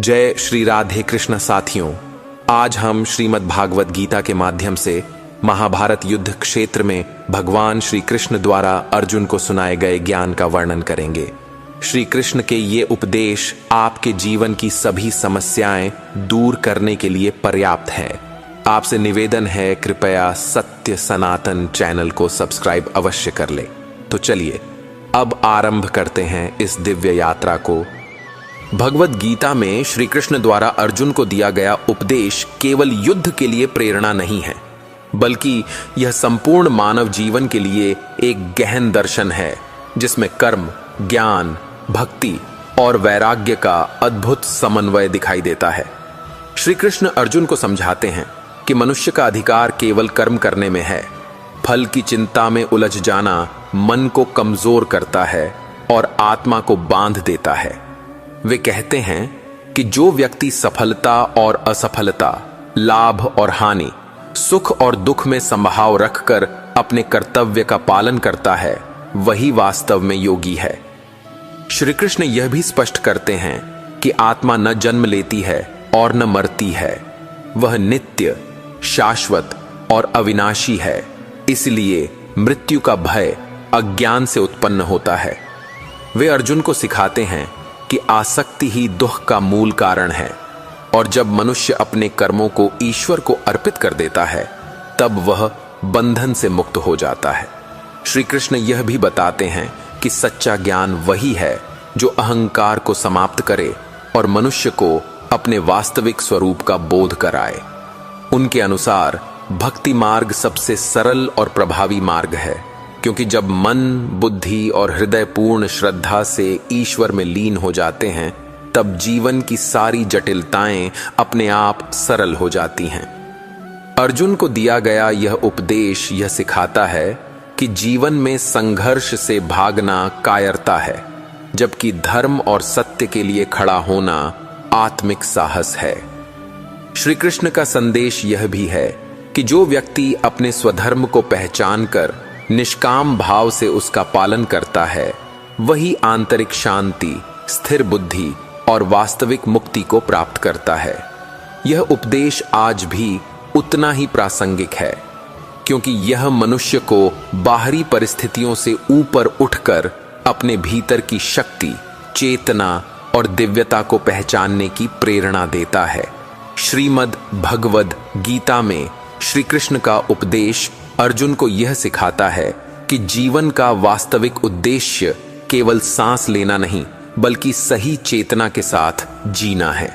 जय श्री राधे कृष्ण साथियों। आज हम श्रीमद् भागवत गीता के माध्यम से महाभारत युद्ध क्षेत्र में भगवान श्री कृष्ण द्वारा अर्जुन को सुनाए गए ज्ञान का वर्णन करेंगे। श्री कृष्ण के ये उपदेश आपके जीवन की सभी समस्याएं दूर करने के लिए पर्याप्त है। आपसे निवेदन है, कृपया सत्य सनातन चैनल को सब्सक्राइब अवश्य कर ले। तो चलिए अब आरंभ करते हैं इस दिव्य यात्रा को। भगवत गीता में श्री कृष्ण द्वारा अर्जुन को दिया गया उपदेश केवल युद्ध के लिए प्रेरणा नहीं है, बल्कि यह संपूर्ण मानव जीवन के लिए एक गहन दर्शन है, जिसमें कर्म, ज्ञान, भक्ति और वैराग्य का अद्भुत समन्वय दिखाई देता है। श्री कृष्ण अर्जुन को समझाते हैं कि मनुष्य का अधिकार केवल कर्म करने में है। फल की चिंता में उलझ जाना मन को कमजोर करता है और आत्मा को बांध देता है। वे कहते हैं कि जो व्यक्ति सफलता और असफलता, लाभ और हानि, सुख और दुख में संभाव रखकर अपने कर्तव्य का पालन करता है, वही वास्तव में योगी है। श्री कृष्ण यह भी स्पष्ट करते हैं कि आत्मा न जन्म लेती है और न मरती है। वह नित्य, शाश्वत और अविनाशी है। इसलिए मृत्यु का भय अज्ञान से उत्पन्न होता है। वे अर्जुन को सिखाते हैं कि आसक्ति ही दुख का मूल कारण है, और जब मनुष्य अपने कर्मों को ईश्वर को अर्पित कर देता है, तब वह बंधन से मुक्त हो जाता है। श्री कृष्ण यह भी बताते हैं कि सच्चा ज्ञान वही है जो अहंकार को समाप्त करे और मनुष्य को अपने वास्तविक स्वरूप का बोध कराए। उनके अनुसार भक्ति मार्ग सबसे सरल और प्रभावी मार्ग है, क्योंकि जब मन, बुद्धि और हृदय पूर्ण श्रद्धा से ईश्वर में लीन हो जाते हैं, तब जीवन की सारी जटिलताएं अपने आप सरल हो जाती हैं। अर्जुन को दिया गया यह उपदेश यह सिखाता है कि जीवन में संघर्ष से भागना कायरता है, जबकि धर्म और सत्य के लिए खड़ा होना आत्मिक साहस है। श्री कृष्ण का संदेश यह भी है कि जो व्यक्ति अपने स्वधर्म को पहचानकर निष्काम भाव से उसका पालन करता है, वही आंतरिक शांति, स्थिर बुद्धि और वास्तविक मुक्ति को प्राप्त करता है। यह उपदेश आज भी उतना ही प्रासंगिक है, क्योंकि यह मनुष्य को बाहरी परिस्थितियों से ऊपर उठकर अपने भीतर की शक्ति, चेतना और दिव्यता को पहचानने की प्रेरणा देता है। श्रीमद् भगवद गीता में श्री कृष्ण का उपदेश अर्जुन को यह सिखाता है कि जीवन का वास्तविक उद्देश्य केवल सांस लेना नहीं, बल्कि सही चेतना के साथ जीना है।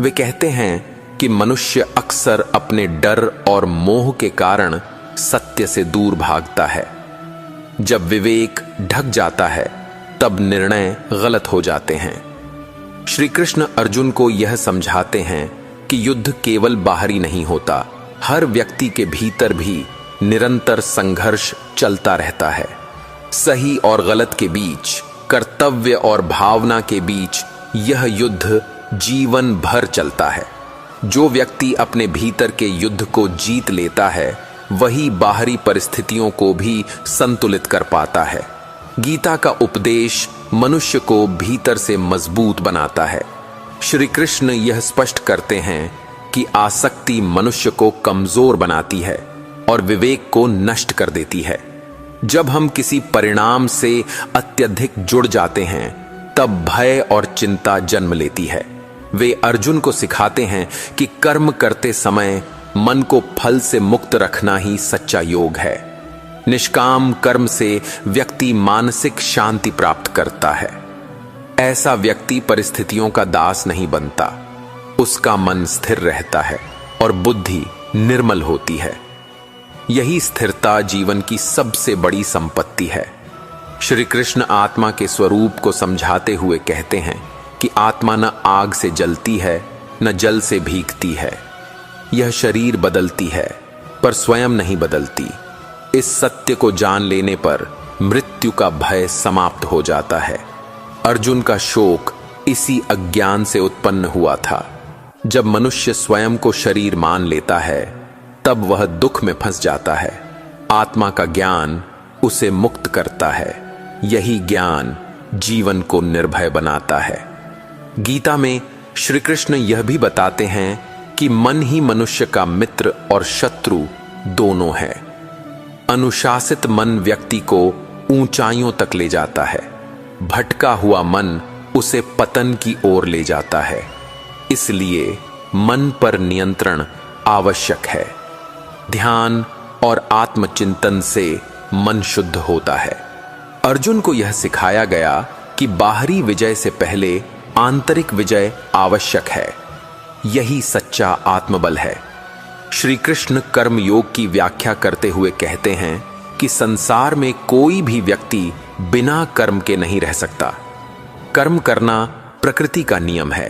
वे कहते हैं कि मनुष्य अक्सर अपने डर और मोह के कारण सत्य से दूर भागता है। जब विवेक ढक जाता है, तब निर्णय गलत हो जाते हैं। श्री कृष्ण अर्जुन को यह समझाते हैं कि युद्ध केवल बाहरी नहीं होता, हर व्यक्ति के भीतर भी निरंतर संघर्ष चलता रहता है। सही और गलत के बीच, कर्तव्य और भावना के बीच यह युद्ध जीवन भर चलता है। जो व्यक्ति अपने भीतर के युद्ध को जीत लेता है, वही बाहरी परिस्थितियों को भी संतुलित कर पाता है। गीता का उपदेश मनुष्य को भीतर से मजबूत बनाता है। श्री कृष्ण यह स्पष्ट करते हैं कि आसक्ति मनुष्य को कमजोर बनाती है और विवेक को नष्ट कर देती है। जब हम किसी परिणाम से अत्यधिक जुड़ जाते हैं, तब भय और चिंता जन्म लेती है। वे अर्जुन को सिखाते हैं कि कर्म करते समय मन को फल से मुक्त रखना ही सच्चा योग है। निष्काम कर्म से व्यक्ति मानसिक शांति प्राप्त करता है। ऐसा व्यक्ति परिस्थितियों का दास नहीं बनता। उसका मन स्थिर रहता है और बुद्धि निर्मल होती है। यही स्थिरता जीवन की सबसे बड़ी संपत्ति है। श्री कृष्ण आत्मा के स्वरूप को समझाते हुए कहते हैं कि आत्मा न आग से जलती है, न जल से भीगती है। यह शरीर बदलती है, पर स्वयं नहीं बदलती। इस सत्य को जान लेने पर मृत्यु का भय समाप्त हो जाता है। अर्जुन का शोक इसी अज्ञान से उत्पन्न हुआ था। जब मनुष्य स्वयं को शरीर मान लेता है, तब वह दुख में फंस जाता है। आत्मा का ज्ञान उसे मुक्त करता है। यही ज्ञान जीवन को निर्भय बनाता है। गीता में श्री कृष्ण यह भी बताते हैं कि मन ही मनुष्य का मित्र और शत्रु दोनों है। अनुशासित मन व्यक्ति को ऊंचाइयों तक ले जाता है, भटका हुआ मन उसे पतन की ओर ले जाता है। इसलिए मन पर नियंत्रण आवश्यक है। ध्यान और आत्मचिंतन से मन शुद्ध होता है। अर्जुन को यह सिखाया गया कि बाहरी विजय से पहले आंतरिक विजय आवश्यक है। यही सच्चा आत्मबल है। श्री कृष्ण कर्म योग की व्याख्या करते हुए कहते हैं कि संसार में कोई भी व्यक्ति बिना कर्म के नहीं रह सकता। कर्म करना प्रकृति का नियम है।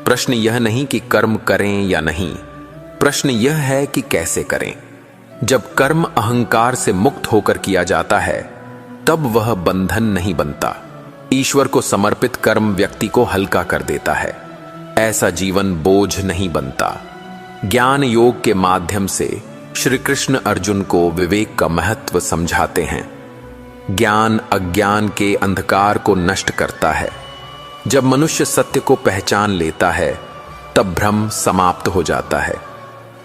प्रश्न यह नहीं कि कर्म करें या नहीं, प्रश्न यह है कि कैसे करें। जब कर्म अहंकार से मुक्त होकर किया जाता है तब वह बंधन नहीं बनता। ईश्वर को समर्पित कर्म व्यक्ति को हल्का कर देता है। ऐसा जीवन बोझ नहीं बनता। ज्ञान योग के माध्यम से श्री कृष्ण अर्जुन को विवेक का महत्व समझाते हैं। ज्ञान अज्ञान के अंधकार को नष्ट करता है। जब मनुष्य सत्य को पहचान लेता है तब भ्रम समाप्त हो जाता है।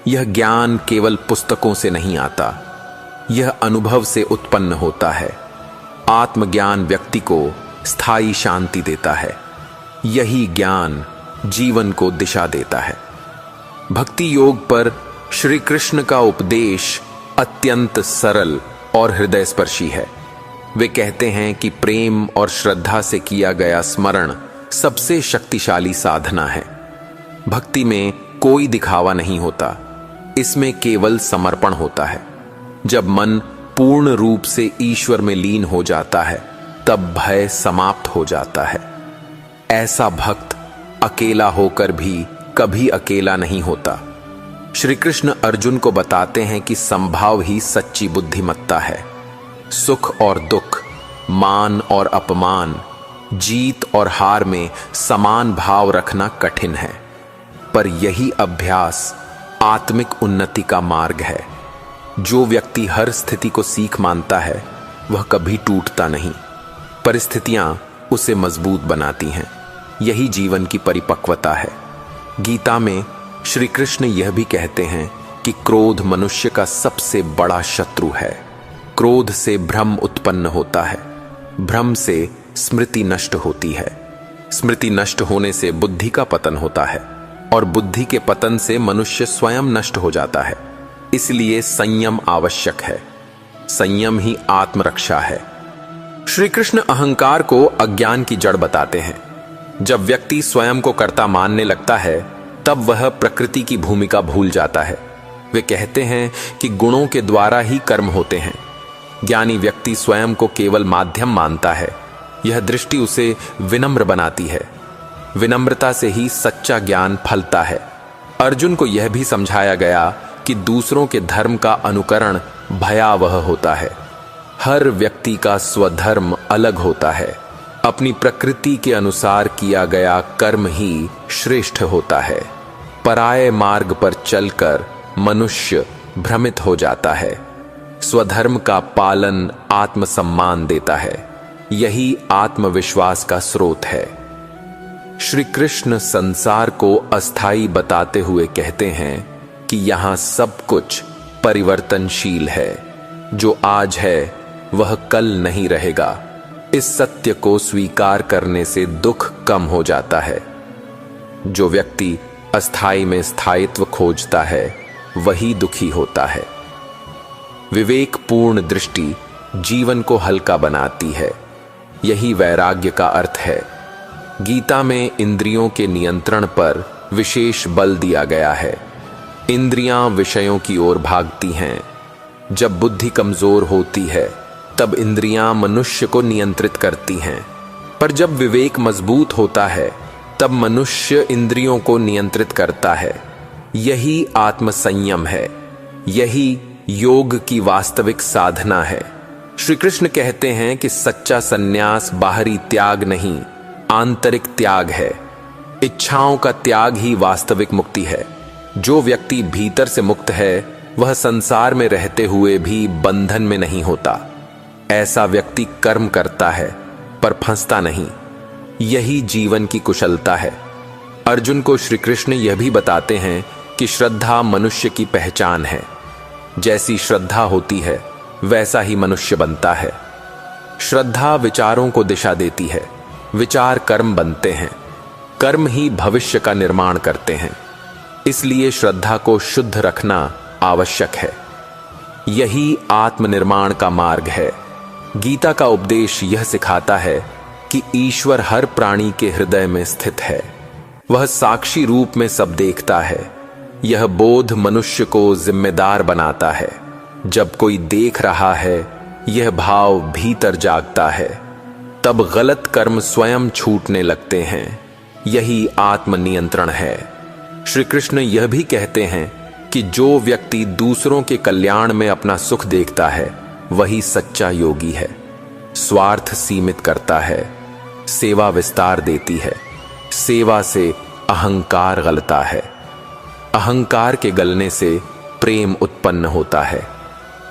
यह ज्ञान केवल पुस्तकों से नहीं आता, यह अनुभव से उत्पन्न होता है। आत्मज्ञान व्यक्ति को स्थायी शांति देता है। यही ज्ञान जीवन को दिशा देता है। भक्ति योग पर श्री कृष्ण का उपदेश अत्यंत सरल और हृदयस्पर्शी है। वे कहते हैं कि प्रेम और श्रद्धा से किया गया स्मरण सबसे शक्तिशाली साधना है। भक्ति में कोई दिखावा नहीं होता, इसमें केवल समर्पण होता है। जब मन पूर्ण रूप से ईश्वर में लीन हो जाता है तब भय समाप्त हो जाता है। ऐसा भक्त अकेला होकर भी कभी अकेला नहीं होता। श्री कृष्ण अर्जुन को बताते हैं कि संभाव ही सच्ची बुद्धिमत्ता है। सुख और दुख, मान और अपमान, जीत और हार में समान भाव रखना कठिन है, पर यही अभ्यास आत्मिक उन्नति का मार्ग है। जो व्यक्ति हर स्थिति को सीख मानता है वह कभी टूटता नहीं। परिस्थितियां उसे मजबूत बनाती हैं। यही जीवन की परिपक्वता है। गीता में श्री कृष्ण यह भी कहते हैं कि क्रोध मनुष्य का सबसे बड़ा शत्रु है। क्रोध से भ्रम उत्पन्न होता है, भ्रम से स्मृति नष्ट होती है, स्मृति नष्ट होने से बुद्धि का पतन होता है और बुद्धि के पतन से मनुष्य स्वयं नष्ट हो जाता है। इसलिए संयम आवश्यक है। संयम ही आत्मरक्षा है। श्री कृष्ण अहंकार को अज्ञान की जड़ बताते हैं। जब व्यक्ति स्वयं को कर्ता मानने लगता है तब वह प्रकृति की भूमिका भूल जाता है। वे कहते हैं कि गुणों के द्वारा ही कर्म होते हैं। ज्ञानी व्यक्ति स्वयं को केवल माध्यम मानता है। यह दृष्टि उसे विनम्र बनाती है। विनम्रता से ही सच्चा ज्ञान फलता है। अर्जुन को यह भी समझाया गया कि दूसरों के धर्म का अनुकरण भयावह होता है। हर व्यक्ति का स्वधर्म अलग होता है। अपनी प्रकृति के अनुसार किया गया कर्म ही श्रेष्ठ होता है। पराये मार्ग पर चलकर मनुष्य भ्रमित हो जाता है। स्वधर्म का पालन आत्मसम्मान देता है। यही आत्मविश्वास का स्रोत है। श्री कृष्ण संसार को अस्थायी बताते हुए कहते हैं कि यहां सब कुछ परिवर्तनशील है। जो आज है वह कल नहीं रहेगा। इस सत्य को स्वीकार करने से दुख कम हो जाता है। जो व्यक्ति अस्थाई में स्थायित्व खोजता है वही दुखी होता है। विवेकपूर्ण दृष्टि जीवन को हल्का बनाती है। यही वैराग्य का अर्थ है। गीता में इंद्रियों के नियंत्रण पर विशेष बल दिया गया है। इंद्रियां विषयों की ओर भागती हैं। जब बुद्धि कमजोर होती है तब इंद्रियां मनुष्य को नियंत्रित करती हैं, पर जब विवेक मजबूत होता है तब मनुष्य इंद्रियों को नियंत्रित करता है। यही आत्मसंयम है। यही योग की वास्तविक साधना है। श्री कृष्ण कहते हैं कि सच्चा सन्यास बाहरी त्याग नहीं, आंतरिक त्याग है। इच्छाओं का त्याग ही वास्तविक मुक्ति है। जो व्यक्ति भीतर से मुक्त है वह संसार में रहते हुए भी बंधन में नहीं होता। ऐसा व्यक्ति कर्म करता है पर फंसता नहीं। यही जीवन की कुशलता है। अर्जुन को श्री कृष्ण यह भी बताते हैं कि श्रद्धा मनुष्य की पहचान है। जैसी श्रद्धा होती है वैसा ही मनुष्य बनता है। श्रद्धा विचारों को दिशा देती है, विचार कर्म बनते हैं, कर्म ही भविष्य का निर्माण करते हैं। इसलिए श्रद्धा को शुद्ध रखना आवश्यक है। यही आत्मनिर्माण का मार्ग है। गीता का उपदेश यह सिखाता है कि ईश्वर हर प्राणी के हृदय में स्थित है। वह साक्षी रूप में सब देखता है। यह बोध मनुष्य को जिम्मेदार बनाता है। जब कोई देख रहा है, यह भाव भीतर जागता है, तब गलत कर्म स्वयं छूटने लगते हैं। यही आत्मनियंत्रण है। श्री कृष्ण यह भी कहते हैं कि जो व्यक्ति दूसरों के कल्याण में अपना सुख देखता है वही सच्चा योगी है। स्वार्थ सीमित करता है, सेवा विस्तार देती है। सेवा से अहंकार गलता है। अहंकार के गलने से प्रेम उत्पन्न होता है।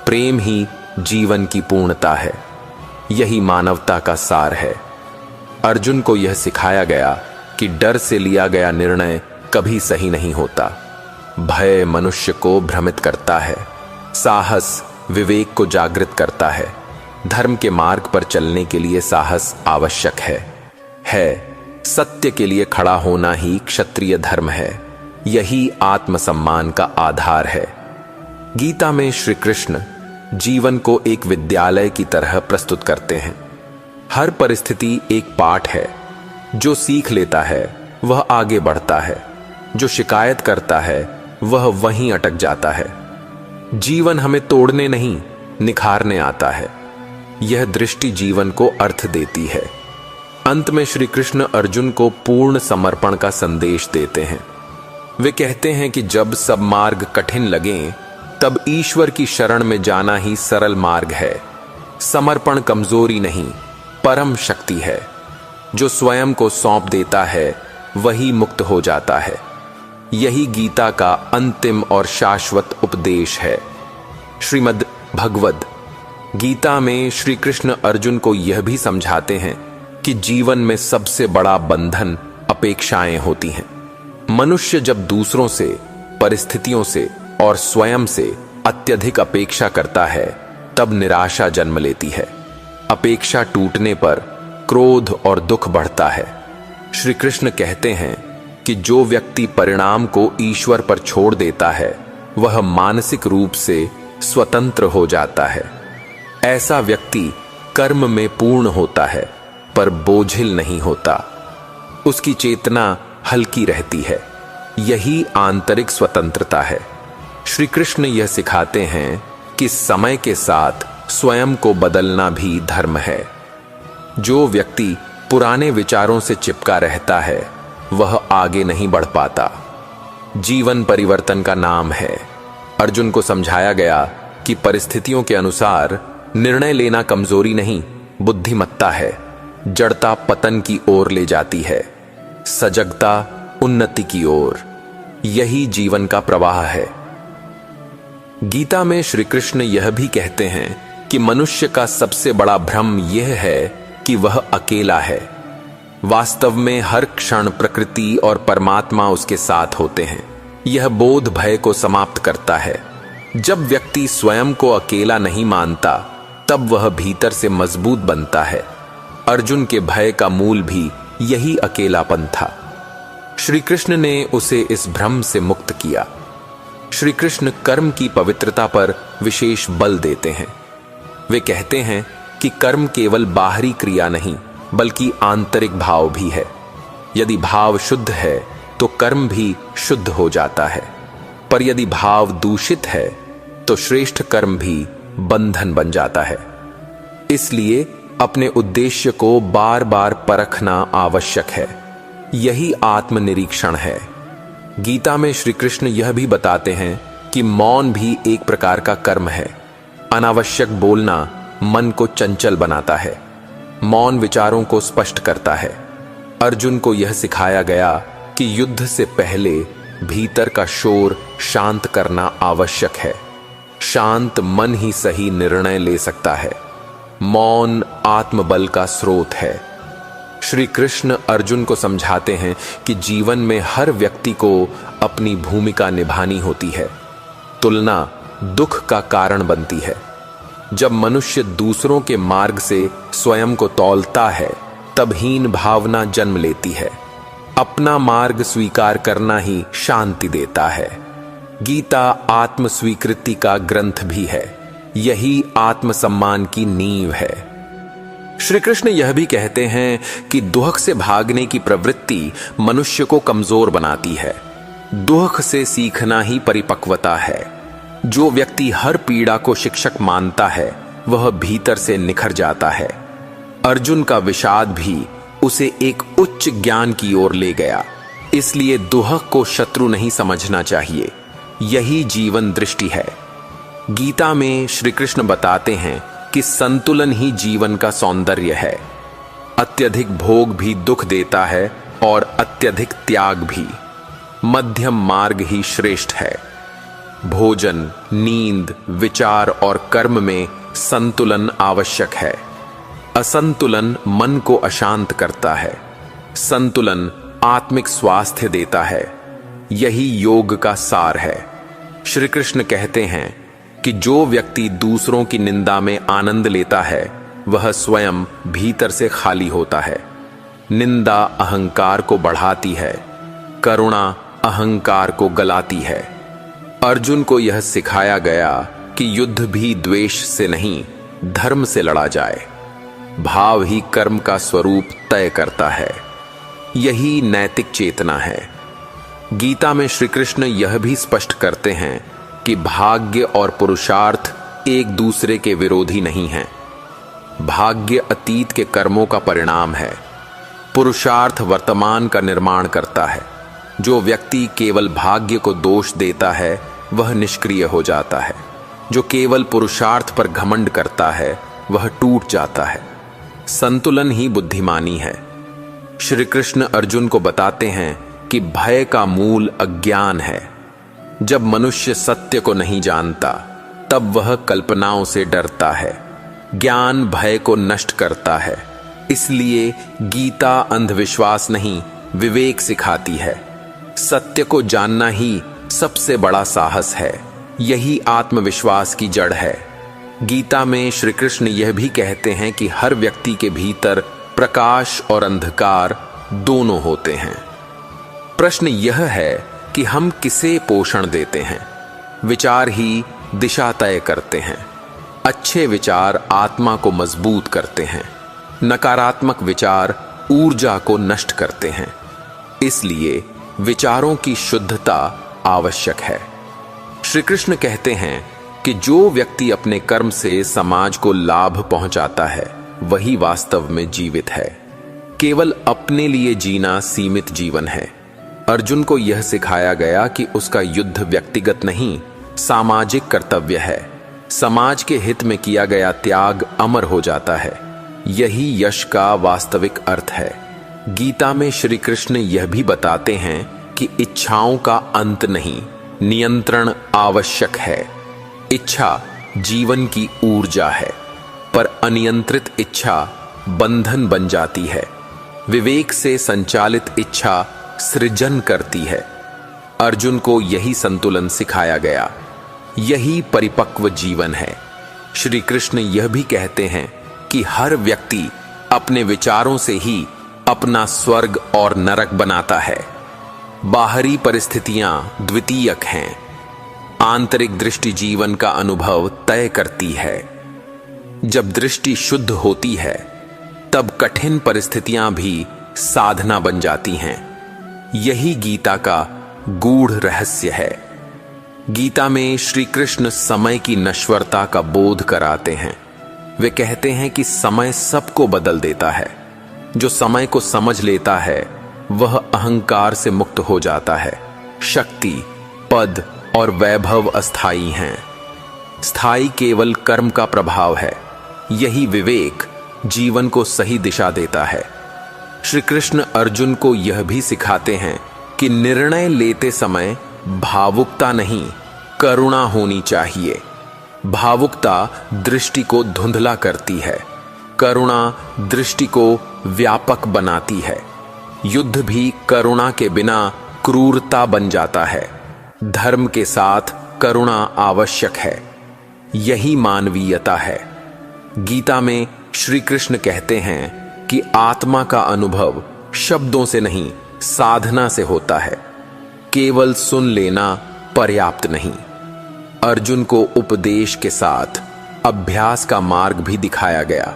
प्रेम ही जीवन की पूर्णता है। यही मानवता का सार है। अर्जुन को यह सिखाया गया कि डर से लिया गया निर्णय कभी सही नहीं होता। भय मनुष्य को भ्रमित करता है। साहस विवेक को जागृत करता है। धर्म के मार्ग पर चलने के लिए साहस आवश्यक है। सत्य के लिए खड़ा होना ही क्षत्रिय धर्म है। यही आत्मसम्मान का आधार है। गीता में श्री कृष्ण जीवन को एक विद्यालय की तरह प्रस्तुत करते हैं। हर परिस्थिति एक पाठ है। जो सीख लेता है वह आगे बढ़ता है। जो शिकायत करता है वह वहीं अटक जाता है। जीवन हमें तोड़ने नहीं, निखारने आता है। यह दृष्टि जीवन को अर्थ देती है। अंत में श्री कृष्ण अर्जुन को पूर्ण समर्पण का संदेश देते हैं। वे कहते हैं कि जब सब मार्ग कठिन लगें, तब ईश्वर की शरण में जाना ही सरल मार्ग है। समर्पण कमजोरी नहीं, परम शक्ति है। जो स्वयं को सौंप देता है वही मुक्त हो जाता है। यही गीता का अंतिम और शाश्वत उपदेश है। श्रीमद् भगवद गीता में श्री कृष्ण अर्जुन को यह भी समझाते हैं कि जीवन में सबसे बड़ा बंधन अपेक्षाएं होती हैं। मनुष्य जब दूसरों से, परिस्थितियों से और स्वयं से अत्यधिक अपेक्षा करता है, तब निराशा जन्म लेती है। अपेक्षा टूटने पर क्रोध और दुख बढ़ता है। श्री कृष्ण कहते हैं कि जो व्यक्ति परिणाम को ईश्वर पर छोड़ देता है, वह मानसिक रूप से स्वतंत्र हो जाता है। ऐसा व्यक्ति कर्म में पूर्ण होता है, पर बोझिल नहीं होता। उसकी चेतना हल्की रहती है। यही आंतरिक स्वतंत्रता है। श्री कृष्ण यह सिखाते हैं कि समय के साथ स्वयं को बदलना भी धर्म है। जो व्यक्ति पुराने विचारों से चिपका रहता है, वह आगे नहीं बढ़ पाता। जीवन परिवर्तन का नाम है। अर्जुन को समझाया गया कि परिस्थितियों के अनुसार निर्णय लेना कमजोरी नहीं, बुद्धिमत्ता है। जड़ता पतन की ओर ले जाती है, सजगता उन्नति की ओर। यही जीवन का प्रवाह है। गीता में श्री कृष्ण यह भी कहते हैं कि मनुष्य का सबसे बड़ा भ्रम यह है कि वह अकेला है। वास्तव में हर क्षण प्रकृति और परमात्मा उसके साथ होते हैं। यह बोध भय को समाप्त करता है। जब व्यक्ति स्वयं को अकेला नहीं मानता, तब वह भीतर से मजबूत बनता है। अर्जुन के भय का मूल भी यही अकेलापन था। श्री कृष्ण ने उसे इस भ्रम से मुक्त किया। श्री कृष्ण कर्म की पवित्रता पर विशेष बल देते हैं। वे कहते हैं कि कर्म केवल बाहरी क्रिया नहीं, बल्कि आंतरिक भाव भी है। यदि भाव शुद्ध है तो कर्म भी शुद्ध हो जाता है, पर यदि भाव दूषित है तो श्रेष्ठ कर्म भी बंधन बन जाता है। इसलिए अपने उद्देश्य को बार बार परखना आवश्यक है। यही आत्मनिरीक्षण है। गीता में श्री कृष्ण यह भी बताते हैं कि मौन भी एक प्रकार का कर्म है। अनावश्यक बोलना मन को चंचल बनाता है। मौन विचारों को स्पष्ट करता है। अर्जुन को यह सिखाया गया कि युद्ध से पहले भीतर का शोर शांत करना आवश्यक है। शांत मन ही सही निर्णय ले सकता है। मौन आत्मबल का स्रोत है। श्री कृष्ण अर्जुन को समझाते हैं कि जीवन में हर व्यक्ति को अपनी भूमिका निभानी होती है। तुलना दुख का कारण बनती है। जब मनुष्य दूसरों के मार्ग से स्वयं को तौलता है, तब हीन भावना जन्म लेती है। अपना मार्ग स्वीकार करना ही शांति देता है। गीता आत्म स्वीकृति का ग्रंथ भी है। यही आत्मसम्मान की नींव है। श्री कृष्ण यह भी कहते हैं कि दुख से भागने की प्रवृत्ति मनुष्य को कमजोर बनाती है। दुख से सीखना ही परिपक्वता है। जो व्यक्ति हर पीड़ा को शिक्षक मानता है, वह भीतर से निखर जाता है। अर्जुन का विषाद भी उसे एक उच्च ज्ञान की ओर ले गया। इसलिए दुख को शत्रु नहीं समझना चाहिए। यही जीवन दृष्टि है। गीता में श्री कृष्ण बताते हैं कि संतुलन ही जीवन का सौंदर्य है। अत्यधिक भोग भी दुख देता है और अत्यधिक त्याग भी। मध्यम मार्ग ही श्रेष्ठ है। भोजन, नींद, विचार और कर्म में संतुलन आवश्यक है। असंतुलन मन को अशांत करता है। संतुलन आत्मिक स्वास्थ्य देता है। यही योग का सार है। श्री कृष्ण कहते हैं कि जो व्यक्ति दूसरों की निंदा में आनंद लेता है, वह स्वयं भीतर से खाली होता है। निंदा अहंकार को बढ़ाती है। करुणा अहंकार को गलाती है। अर्जुन को यह सिखाया गया कि युद्ध भी द्वेष से नहीं, धर्म से लड़ा जाए। भाव ही कर्म का स्वरूप तय करता है। यही नैतिक चेतना है। गीता में श्री कृष्ण यह भी स्पष्ट करते हैं कि भाग्य और पुरुषार्थ एक दूसरे के विरोधी नहीं हैं। भाग्य अतीत के कर्मों का परिणाम है। पुरुषार्थ वर्तमान का निर्माण करता है। जो व्यक्ति केवल भाग्य को दोष देता है, वह निष्क्रिय हो जाता है। जो केवल पुरुषार्थ पर घमंड करता है, वह टूट जाता है। संतुलन ही बुद्धिमानी है। श्री कृष्ण अर्जुन को बताते हैं कि भय का मूल अज्ञान है। जब मनुष्य सत्य को नहीं जानता, तब वह कल्पनाओं से डरता है। ज्ञान भय को नष्ट करता है। इसलिए गीता अंधविश्वास नहीं, विवेक सिखाती है। सत्य को जानना ही सबसे बड़ा साहस है। यही आत्मविश्वास की जड़ है। गीता में श्री कृष्ण यह भी कहते हैं कि हर व्यक्ति के भीतर प्रकाश और अंधकार दोनों होते हैं। प्रश्न यह है कि हम किसे पोषण देते हैं। विचार ही दिशा तय करते हैं। अच्छे विचार आत्मा को मजबूत करते हैं। नकारात्मक विचार ऊर्जा को नष्ट करते हैं। इसलिए विचारों की शुद्धता आवश्यक है। श्री कृष्ण कहते हैं कि जो व्यक्ति अपने कर्म से समाज को लाभ पहुंचाता है, वही वास्तव में जीवित है। केवल अपने लिए जीना सीमित जीवन है। अर्जुन को यह सिखाया गया कि उसका युद्ध व्यक्तिगत नहीं, सामाजिक कर्तव्य है। समाज के हित में किया गया त्याग अमर हो जाता है। यही यश का वास्तविक अर्थ है। गीता में श्री कृष्ण यह भी बताते हैं कि इच्छाओं का अंत नहीं, नियंत्रण आवश्यक है। इच्छा जीवन की ऊर्जा है, पर अनियंत्रित इच्छा बंधन बन जाती है। विवेक से संचालित इच्छा सृजन करती है। अर्जुन को यही संतुलन सिखाया गया। यही परिपक्व जीवन है। श्री कृष्ण यह भी कहते हैं कि हर व्यक्ति अपने विचारों से ही अपना स्वर्ग और नरक बनाता है। बाहरी परिस्थितियां द्वितीयक हैं। आंतरिक दृष्टि जीवन का अनुभव तय करती है। जब दृष्टि शुद्ध होती है, तब कठिन परिस्थितियां भी साधना बन जाती हैं। यही गीता का गूढ़ रहस्य है। गीता में श्री कृष्ण समय की नश्वरता का बोध कराते हैं। वे कहते हैं कि समय सबको बदल देता है। जो समय को समझ लेता है, वह अहंकार से मुक्त हो जाता है। शक्ति, पद और वैभव अस्थाई हैं। स्थायी केवल कर्म का प्रभाव है। यही विवेक जीवन को सही दिशा देता है। श्री कृष्ण अर्जुन को यह भी सिखाते हैं कि निर्णय लेते समय भावुकता नहीं, करुणा होनी चाहिए। भावुकता दृष्टि को धुंधला करती है। करुणा दृष्टि को व्यापक बनाती है। युद्ध भी करुणा के बिना क्रूरता बन जाता है। धर्म के साथ करुणा आवश्यक है। यही मानवीयता है। गीता में श्री कृष्ण कहते हैं कि आत्मा का अनुभव शब्दों से नहीं, साधना से होता है। केवल सुन लेना पर्याप्त नहीं। अर्जुन को उपदेश के साथ अभ्यास का मार्ग भी दिखाया गया।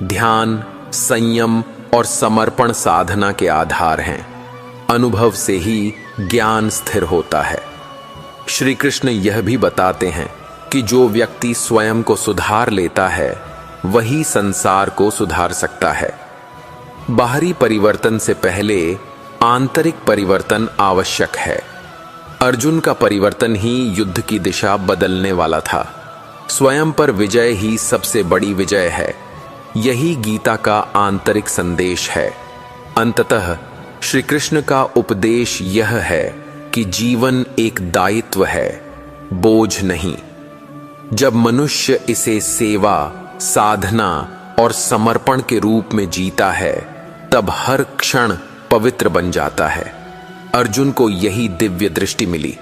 ध्यान, संयम और समर्पण साधना के आधार हैं। अनुभव से ही ज्ञान स्थिर होता है। श्री कृष्ण यह भी बताते हैं कि जो व्यक्ति स्वयं को सुधार लेता है वही संसार को सुधार सकता है। बाहरी परिवर्तन से पहले आंतरिक परिवर्तन आवश्यक है। अर्जुन का परिवर्तन ही युद्ध की दिशा बदलने वाला था। स्वयं पर विजय ही सबसे बड़ी विजय है। यही गीता का आंतरिक संदेश है। अंततः श्री कृष्ण का उपदेश यह है कि जीवन एक दायित्व है, बोझ नहीं। जब मनुष्य इसे सेवा, साधना और समर्पण के रूप में जीता है, तब हर क्षण पवित्र बन जाता है। अर्जुन को यही दिव्य दृष्टि मिली।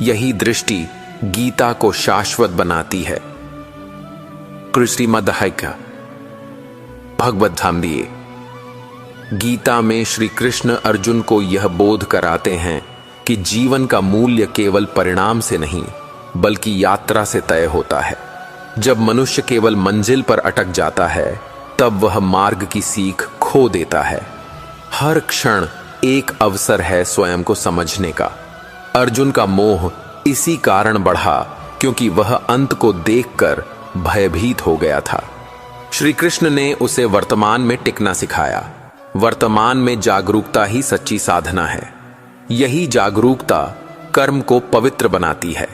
यही दृष्टि गीता को शाश्वत बनाती है। श्रीमद् भगवत धाम दिए। गीता में श्री कृष्ण अर्जुन को यह बोध कराते हैं कि जीवन का मूल्य केवल परिणाम से नहीं, बल्कि यात्रा से तय होता है। जब मनुष्य केवल मंजिल पर अटक जाता है, तब वह मार्ग की सीख खो देता है। हर क्षण एक अवसर है स्वयं को समझने का। अर्जुन का मोह इसी कारण बढ़ा क्योंकि वह अंत को देखकर भयभीत हो गया था। श्री कृष्ण ने उसे वर्तमान में टिकना सिखाया। वर्तमान में जागरूकता ही सच्ची साधना है। यही जागरूकता कर्म को पवित्र बनाती है।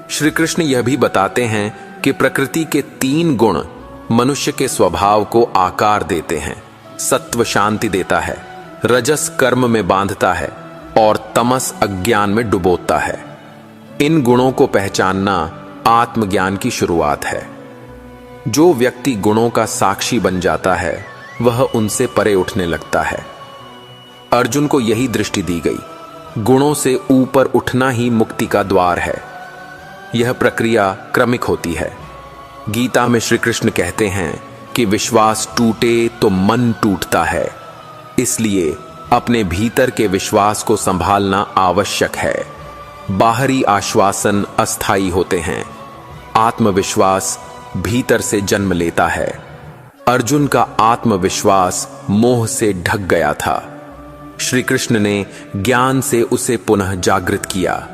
श्री कृष्ण यह भी बताते हैं कि प्रकृति के 3 गुण मनुष्य के स्वभाव को आकार देते हैं। सत्व शांति देता है, रजस कर्म में बांधता है और तमस अज्ञान में डुबोता है। इन गुणों को पहचानना आत्मज्ञान की शुरुआत है। जो व्यक्ति गुणों का साक्षी बन जाता है, वह उनसे परे उठने लगता है। अर्जुन को यही दृष्टि दी गई। गुणों से ऊपर उठना ही मुक्ति का द्वार है। यह प्रक्रिया क्रमिक होती है। गीता में श्री कृष्ण कहते हैं कि विश्वास टूटे तो मन टूटता है। इसलिए अपने भीतर के विश्वास को संभालना आवश्यक है। बाहरी आश्वासन अस्थायी होते हैं। आत्मविश्वास भीतर से जन्म लेता है। अर्जुन का आत्मविश्वास मोह से ढक गया था। श्री कृष्ण ने ज्ञान से उसे पुनः जागृत किया।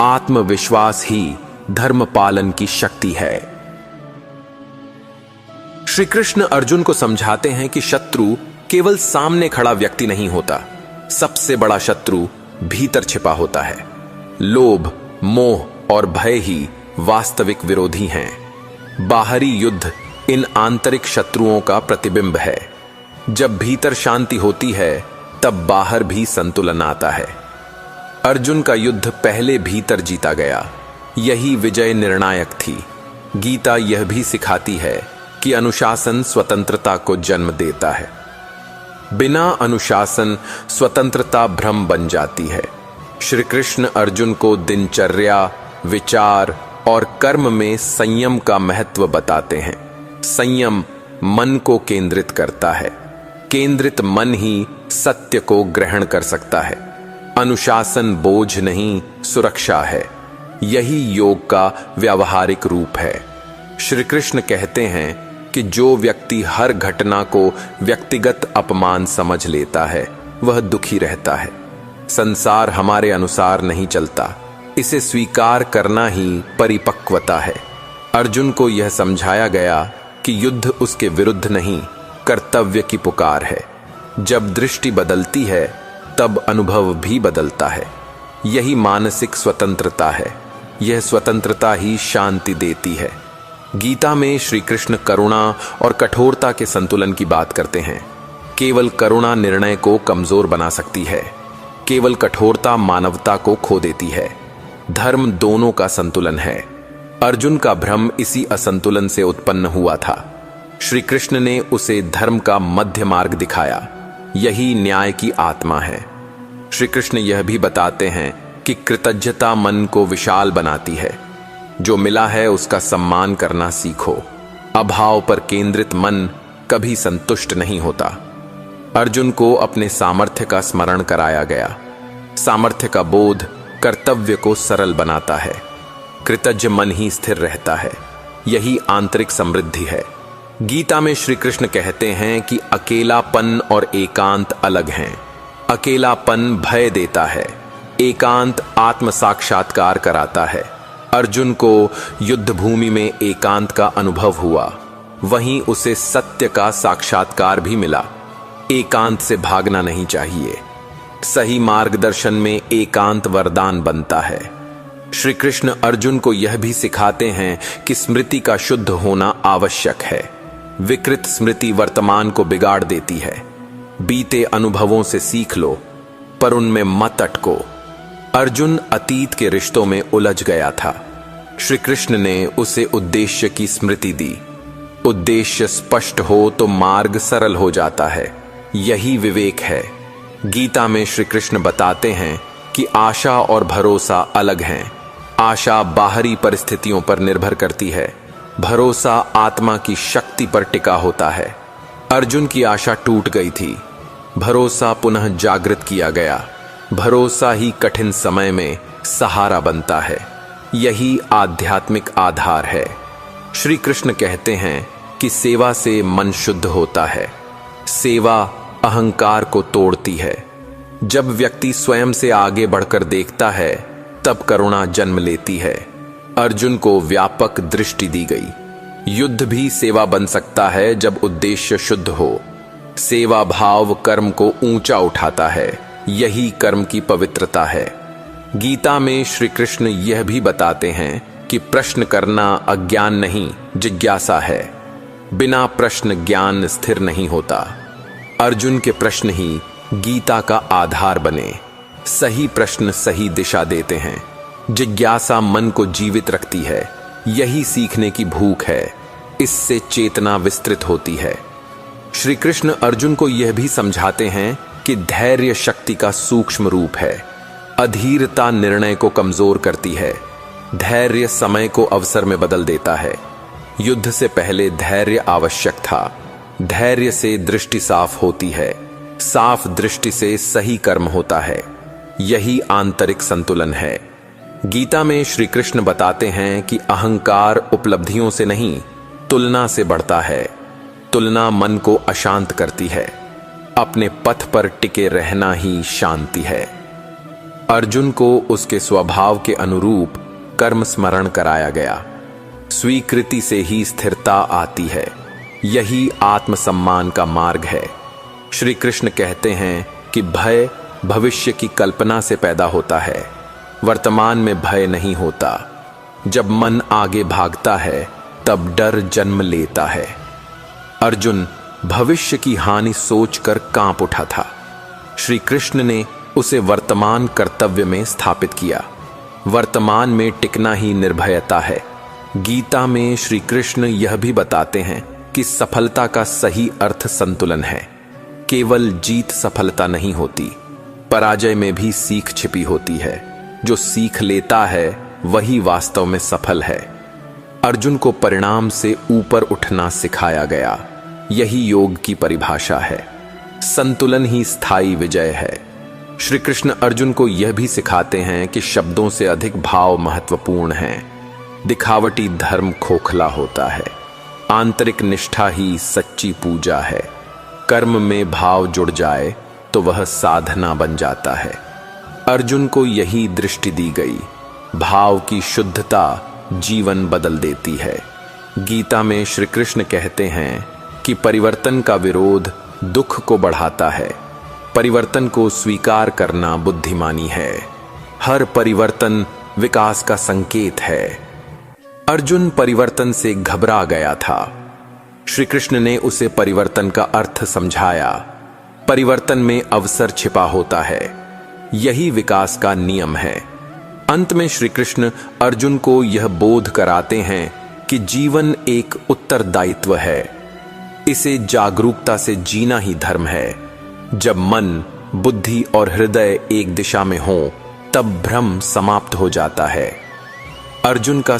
आत्मविश्वास ही धर्म पालन की शक्ति है। श्री कृष्ण अर्जुन को समझाते हैं कि शत्रु केवल सामने खड़ा व्यक्ति नहीं होता। सबसे बड़ा शत्रु भीतर छिपा होता है। लोभ, मोह और भय ही वास्तविक विरोधी हैं। बाहरी युद्ध इन आंतरिक शत्रुओं का प्रतिबिंब है। जब भीतर शांति होती है, तब बाहर भी संतुलन आता है। अर्जुन का युद्ध पहले भीतर जीता गया। यही विजय निर्णायक थी। गीता यह भी सिखाती है कि अनुशासन स्वतंत्रता को जन्म देता है। बिना अनुशासन स्वतंत्रता भ्रम बन जाती है। श्री कृष्ण अर्जुन को दिनचर्या, विचार और कर्म में संयम का महत्व बताते हैं। संयम मन को केंद्रित करता है। केंद्रित मन ही सत्य को ग्रहण कर सकता है। अनुशासन बोझ नहीं, सुरक्षा है। यही योग का व्यावहारिक रूप है। श्री कृष्ण कहते हैं कि जो व्यक्ति हर घटना को व्यक्तिगत अपमान समझ लेता है, वह दुखी रहता है। संसार हमारे अनुसार नहीं चलता। इसे स्वीकार करना ही परिपक्वता है। अर्जुन को यह समझाया गया कि युद्ध उसके विरुद्ध नहीं, कर्तव्य की पुकार है। जब दृष्टि बदलती है, तब अनुभव भी बदलता है। यही मानसिक स्वतंत्रता है। यह स्वतंत्रता ही शांति देती है। गीता में श्री कृष्ण करुणा और कठोरता के संतुलन की बात करते हैं। केवल करुणा निर्णय को कमजोर बना सकती है। केवल कठोरता मानवता को खो देती है। धर्म दोनों का संतुलन है। अर्जुन का भ्रम इसी असंतुलन से उत्पन्न हुआ था। श्री कृष्ण ने उसे धर्म का मध्य मार्ग दिखाया। यही न्याय की आत्मा है। श्री कृष्ण यह भी बताते हैं कि कृतज्ञता मन को विशाल बनाती है। जो मिला है उसका सम्मान करना सीखो। अभाव पर केंद्रित मन कभी संतुष्ट नहीं होता। अर्जुन को अपने सामर्थ्य का स्मरण कराया गया। सामर्थ्य का बोध कर्तव्य को सरल बनाता है। कृतज्ञ मन ही स्थिर रहता है। यही आंतरिक समृद्धि है। गीता में श्री कृष्ण कहते हैं कि अकेलापन और एकांत अलग हैं। अकेलापन भय देता है, एकांत आत्म साक्षात्कार कराता है। अर्जुन को युद्ध भूमि में एकांत का अनुभव हुआ, वहीं उसे सत्य का साक्षात्कार भी मिला। एकांत से भागना नहीं चाहिए। सही मार्गदर्शन में एकांत वरदान बनता है। श्री कृष्ण अर्जुन को यह भी सिखाते हैं कि स्मृति का शुद्ध होना आवश्यक है। विकृत स्मृति वर्तमान को बिगाड़ देती है। बीते अनुभवों से सीख लो, पर उनमें मत अटको। अर्जुन अतीत के रिश्तों में उलझ गया था। श्री कृष्ण ने उसे उद्देश्य की स्मृति दी। उद्देश्य स्पष्ट हो तो मार्ग सरल हो जाता है। यही विवेक है। गीता में श्री कृष्ण बताते हैं कि आशा और भरोसा अलग हैं। आशा बाहरी परिस्थितियों पर निर्भर करती है, भरोसा आत्मा की शक्ति पर टिका होता है। अर्जुन की आशा टूट गई थी, भरोसा पुनः जागृत किया गया। भरोसा ही कठिन समय में सहारा बनता है। यही आध्यात्मिक आधार है। श्री कृष्ण कहते हैं कि सेवा से मन शुद्ध होता है। सेवा अहंकार को तोड़ती है। जब व्यक्ति स्वयं से आगे बढ़कर देखता है, तब करुणा जन्म लेती है। अर्जुन को व्यापक दृष्टि दी गई। युद्ध भी सेवा बन सकता है जब उद्देश्य शुद्ध हो। सेवा भाव कर्म को ऊंचा उठाता है। यही कर्म की पवित्रता है। गीता में श्री कृष्ण यह भी बताते हैं कि प्रश्न करना अज्ञान नहीं, जिज्ञासा है। बिना प्रश्न ज्ञान स्थिर नहीं होता। अर्जुन के प्रश्न ही गीता का आधार बने। सही प्रश्न सही दिशा देते हैं। जिज्ञासा मन को जीवित रखती है। यही सीखने की भूख है। इससे चेतना विस्तृत होती है। श्री कृष्ण अर्जुन को यह भी समझाते हैं कि धैर्य शक्ति का सूक्ष्म रूप है। अधीरता निर्णय को कमजोर करती है। धैर्य समय को अवसर में बदल देता है। युद्ध से पहले धैर्य आवश्यक था। धैर्य से दृष्टि साफ होती है। साफ दृष्टि से सही कर्म होता है। यही आंतरिक संतुलन है। गीता में श्री कृष्ण बताते हैं कि अहंकार उपलब्धियों से नहीं, तुलना से बढ़ता है। तुलना मन को अशांत करती है। अपने पथ पर टिके रहना ही शांति है। अर्जुन को उसके स्वभाव के अनुरूप कर्म स्मरण कराया गया। स्वीकृति से ही स्थिरता आती है। यही आत्मसम्मान का मार्ग है। श्री कृष्ण कहते हैं कि भय भविष्य की कल्पना से पैदा होता है। वर्तमान में भय नहीं होता। जब मन आगे भागता है तब डर जन्म लेता है। अर्जुन भविष्य की हानि सोचकर कांप उठा था। श्री कृष्ण ने उसे वर्तमान कर्तव्य में स्थापित किया। वर्तमान में टिकना ही निर्भयता है। गीता में श्री कृष्ण यह भी बताते हैं कि सफलता का सही अर्थ संतुलन है। केवल जीत सफलता नहीं होती, पराजय में भी सीख छिपी होती है। जो सीख लेता है वही वास्तव में सफल है। अर्जुन को परिणाम से ऊपर उठना सिखाया गया। यही योग की परिभाषा है। संतुलन ही स्थायी विजय है। श्री कृष्ण अर्जुन को यह भी सिखाते हैं कि शब्दों से अधिक भाव महत्वपूर्ण हैं। दिखावटी धर्म खोखला होता है। आंतरिक निष्ठा ही सच्ची पूजा है। कर्म में भाव जुड़ जाए तो वह साधना बन जाता है। अर्जुन को यही दृष्टि दी गई। भाव की शुद्धता जीवन बदल देती है। गीता में श्री कृष्ण कहते हैं कि परिवर्तन का विरोध दुख को बढ़ाता है। परिवर्तन को स्वीकार करना बुद्धिमानी है। हर परिवर्तन विकास का संकेत है। अर्जुन परिवर्तन से घबरा गया था। श्री कृष्ण ने उसे परिवर्तन का अर्थ समझाया। परिवर्तन में अवसर छिपा होता है। यही विकास का नियम है। अंत में श्री कृष्ण अर्जुन को यह बोध कराते हैं कि जीवन एक उत्तरदायित्व है। इसे जागरूकता से जीना ही धर्म है। जब मन, बुद्धि और हृदय एक दिशा में हो, तब भ्रम समाप्त हो जाता है। अर्जुन का